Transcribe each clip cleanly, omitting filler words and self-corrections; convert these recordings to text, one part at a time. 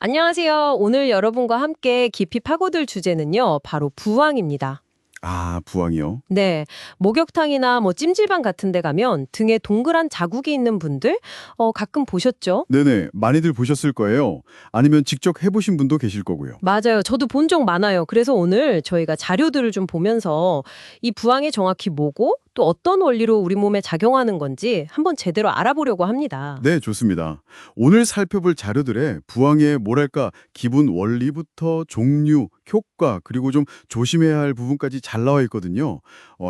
안녕하세요. 오늘 여러분과 함께 깊이 파고들 주제는요, 바로 부항입니다. 아, 부항이요? 네, 목욕탕이나 찜질방 같은 데 가면 등에 동그란 자국이 있는 분들 가끔 보셨죠? 네네, 많이들 보셨을 거예요. 아니면 직접 해보신 분도 계실 거고요. 맞아요. 저도 본 적 많아요. 그래서 오늘 저희가 자료들을 좀 보면서 이 부항이 정확히 뭐고 또 어떤 원리로 우리 몸에 작용하는 건지 한번 제대로 알아보려고 합니다. 네, 좋습니다. 오늘 살펴볼 자료들에 부항의 뭐랄까 기본 원리부터 종류, 효과, 그리고 좀 조심해야 할 부분까지 잘 나와 있거든요.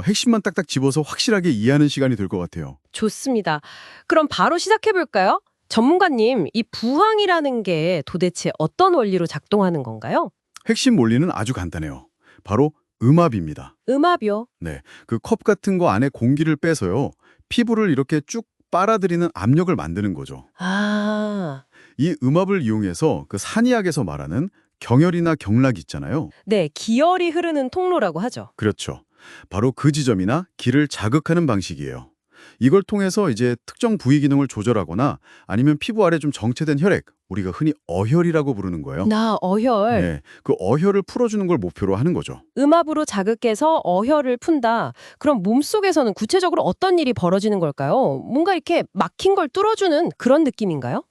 핵심만 딱딱 집어서 확실하게 이해하는 시간이 될 것 같아요. 좋습니다. 그럼 바로 시작해 볼까요? 전문가님, 이 부항이라는 게 도대체 어떤 원리로 작동하는 건가요? 핵심 원리는 아주 간단해요. 바로 음압입니다. 음압이요. 네, 그 컵 같은 거 안에 공기를 빼서요. 피부를 이렇게 쭉 빨아들이는 압력을 만드는 거죠. 아, 이 음압을 이용해서 그 산의학에서 말하는 경혈이나 경락 있잖아요. 네, 기혈이 흐르는 통로라고 하죠. 그렇죠. 바로 그 지점이나 기를 자극하는 방식이에요. 이걸 통해서 이제 특정 부위 기능을 조절하거나 아니면 피부 아래 좀 정체된 혈액, 우리가 흔히 어혈이라고 부르는 거예요. 나 어혈. 네, 그 어혈을 풀어주는 걸 목표로 하는 거죠. 음압으로 자극해서 어혈을 푼다. 그럼 몸속에서는 구체적으로 어떤 일이 벌어지는 걸까요? 뭔가 이렇게 막힌 걸 뚫어주는 그런 느낌인가요?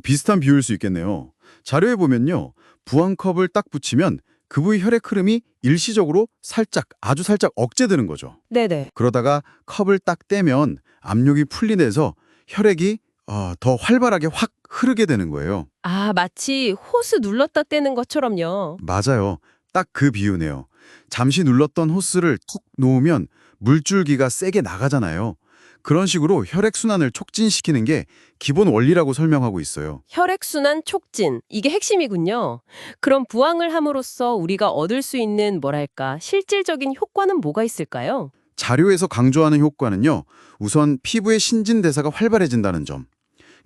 비슷한 비유일 수 있겠네요. 자료에 보면요. 부항컵을 딱 붙이면 그 부위 혈액 흐름이 일시적으로 살짝, 아주 살짝 억제되는 거죠. 네네. 그러다가 컵을 딱 떼면 압력이 풀리면서 혈액이 더 활발하게 확 흐르게 되는 거예요. 아, 마치 호스 눌렀다 떼는 것처럼요. 맞아요. 딱 그 비유네요. 잠시 눌렀던 호스를 툭 놓으면 물줄기가 세게 나가잖아요. 그런 식으로 혈액순환을 촉진시키는 게 기본 원리라고 설명하고 있어요. 혈액순환 촉진, 이게 핵심이군요. 그럼 부항을 함으로써 우리가 얻을 수 있는 뭐랄까 실질적인 효과는 뭐가 있을까요? 자료에서 강조하는 효과는요. 우선 피부의 신진대사가 활발해진다는 점,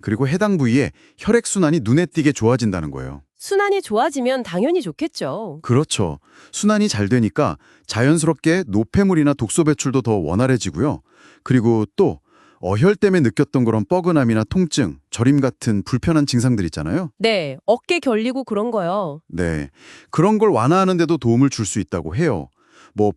그리고 해당 부위에 혈액순환이 눈에 띄게 좋아진다는 거예요. 순환이 좋아지면 당연히 좋겠죠. 그렇죠. 순환이 잘 되니까 자연스럽게 노폐물이나 독소 배출도 더 원활해지고요. 그리고 또 어혈 때문에 느꼈던 그런 뻐근함이나 통증, 저림 같은 불편한 증상들 있잖아요. 네, 어깨 결리고 그런 거요. 네. 그런 걸 완화하는 데도 도움을 줄 수 있다고 해요.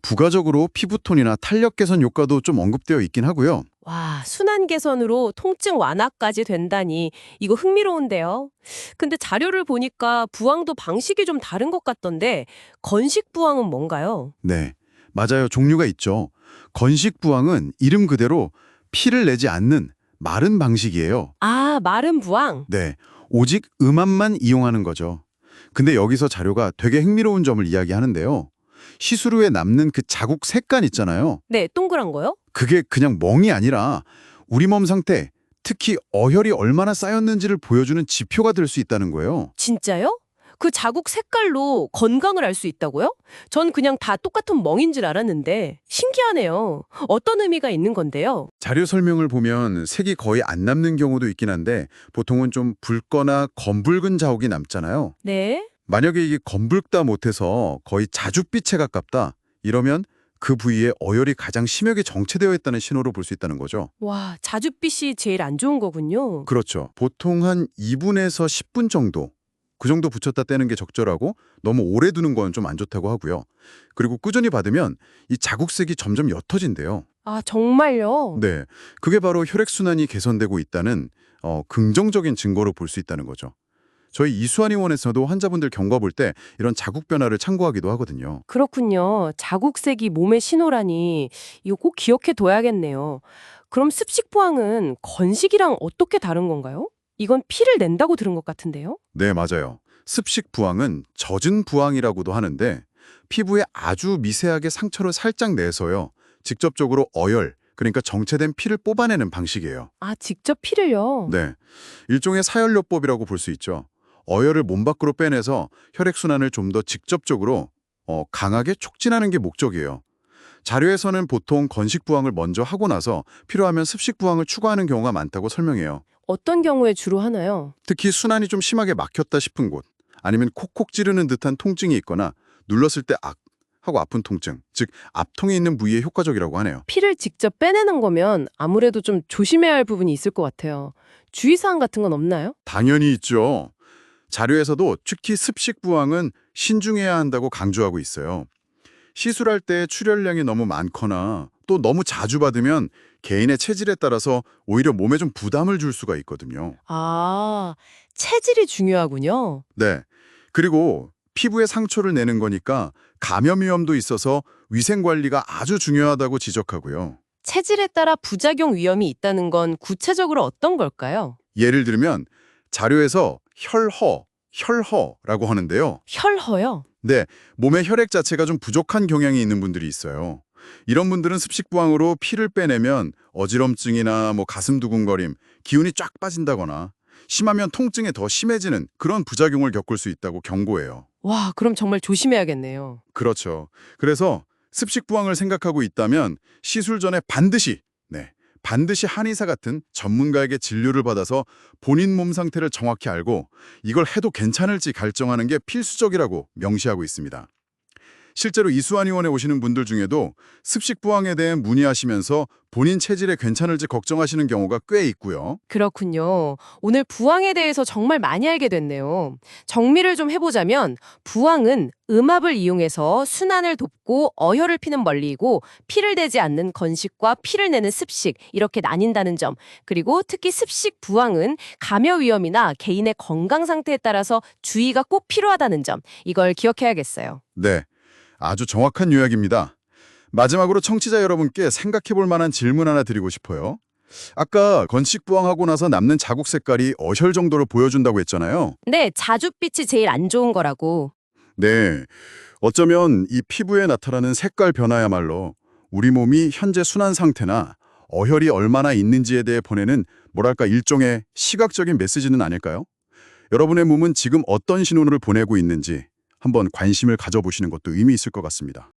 부가적으로 피부톤이나 탄력 개선 효과도 좀 언급되어 있긴 하고요. 와, 순환 개선으로 통증 완화까지 된다니 이거 흥미로운데요. 근데 자료를 보니까 부항도 방식이 좀 다른 것 같던데 건식 부항은 뭔가요? 네. 맞아요. 종류가 있죠. 건식 부항은 이름 그대로 피를 내지 않는 마른 방식이에요. 아, 마른 부항. 네. 오직 음압만 이용하는 거죠. 근데 여기서 자료가 되게 흥미로운 점을 이야기하는데요. 시술 후에 남는 그 자국 색깔 있잖아요. 네, 동그란 거요? 그게 그냥 멍이 아니라 우리 몸 상태, 특히 어혈이 얼마나 쌓였는지를 보여주는 지표가 될 수 있다는 거예요. 진짜요? 그 자국 색깔로 건강을 알 수 있다고요? 전 그냥 다 똑같은 멍인 줄 알았는데 신기하네요. 어떤 의미가 있는 건데요? 자료 설명을 보면 색이 거의 안 남는 경우도 있긴 한데 보통은 좀 붉거나 검붉은 자국이 남잖아요. 네. 만약에 이게 검붉다 못해서 거의 자줏빛에 가깝다 이러면 그 부위에 어혈이 가장 심하게 정체되어 있다는 신호로 볼 수 있다는 거죠. 와, 자줏빛이 제일 안 좋은 거군요. 그렇죠. 보통 한 2분에서 10분 정도 그 정도 붙였다 떼는 게 적절하고 너무 오래 두는 건 좀 안 좋다고 하고요. 그리고 꾸준히 받으면 이 자국색이 점점 옅어진대요. 아, 정말요? 네, 그게 바로 혈액순환이 개선되고 있다는 긍정적인 증거로 볼 수 있다는 거죠. 저희 이수한의원에서도 환자분들 경과 볼 때 이런 자국 변화를 참고하기도 하거든요. 그렇군요. 자국색이 몸의 신호라니 이거 꼭 기억해 둬야겠네요. 그럼 습식 부항은 건식이랑 어떻게 다른 건가요? 이건 피를 낸다고 들은 것 같은데요? 네, 맞아요. 습식 부항은 젖은 부항이라고도 하는데 피부에 아주 미세하게 상처를 살짝 내서요. 직접적으로 어혈, 그러니까 정체된 피를 뽑아내는 방식이에요. 아, 직접 피를요? 네, 일종의 사혈요법이라고 볼 수 있죠. 어혈을 몸 밖으로 빼내서 혈액순환을 좀 더 직접적으로 강하게 촉진하는 게 목적이에요. 자료에서는 보통 건식 부항을 먼저 하고 나서 필요하면 습식 부항을 추가하는 경우가 많다고 설명해요. 어떤 경우에 주로 하나요? 특히 순환이 좀 심하게 막혔다 싶은 곳, 아니면 콕콕 찌르는 듯한 통증이 있거나 눌렀을 때 악 하고 아픈 통증, 즉 압통이 있는 부위에 효과적이라고 하네요. 피를 직접 빼내는 거면 아무래도 좀 조심해야 할 부분이 있을 것 같아요. 주의사항 같은 건 없나요? 당연히 있죠. 자료에서도 특히 습식 부항은 신중해야 한다고 강조하고 있어요. 시술할 때 출혈량이 너무 많거나 또 너무 자주 받으면 개인의 체질에 따라서 오히려 몸에 좀 부담을 줄 수가 있거든요. 아, 체질이 중요하군요. 네. 그리고 피부에 상처를 내는 거니까 감염 위험도 있어서 위생 관리가 아주 중요하다고 지적하고요. 체질에 따라 부작용 위험이 있다는 건 구체적으로 어떤 걸까요? 예를 들면 자료에서 혈허라고 하는데요. 혈허요? 네, 몸의 혈액 자체가 좀 부족한 경향이 있는 분들이 있어요. 이런 분들은 습식부항으로 피를 빼내면 어지럼증이나 가슴 두근거림, 기운이 쫙 빠진다거나 심하면 통증이 더 심해지는 그런 부작용을 겪을 수 있다고 경고해요. 와, 그럼 정말 조심해야겠네요. 그렇죠. 그래서 습식부항을 생각하고 있다면 시술 전에 반드시 한의사 같은 전문가에게 진료를 받아서 본인 몸 상태를 정확히 알고 이걸 해도 괜찮을지 결정하는 게 필수적이라고 명시하고 있습니다. 실제로 이수한의원에 오시는 분들 중에도 습식부항에 대해 문의하시면서 본인 체질에 괜찮을지 걱정하시는 경우가 꽤 있고요. 그렇군요. 오늘 부항에 대해서 정말 많이 알게 됐네요. 정리를 좀 해보자면 부항은 음압을 이용해서 순환을 돕고 어혈을 피는 원리이고 피를 대지 않는 건식과 피를 내는 습식 이렇게 나뉜다는 점, 그리고 특히 습식 부항은 감염 위험이나 개인의 건강 상태에 따라서 주의가 꼭 필요하다는 점, 이걸 기억해야겠어요. 네, 아주 정확한 요약입니다. 마지막으로 청취자 여러분께 생각해 볼 만한 질문 하나 드리고 싶어요. 아까 건식부항하고 나서 남는 자국 색깔이 어혈 정도로 보여준다고 했잖아요. 네, 자줏빛이 제일 안 좋은 거라고. 네, 어쩌면 이 피부에 나타나는 색깔 변화야말로 우리 몸이 현재 순환 상태나 어혈이 얼마나 있는지에 대해 보내는 일종의 시각적인 메시지는 아닐까요? 여러분의 몸은 지금 어떤 신호를 보내고 있는지 한번 관심을 가져보시는 것도 의미 있을 것 같습니다.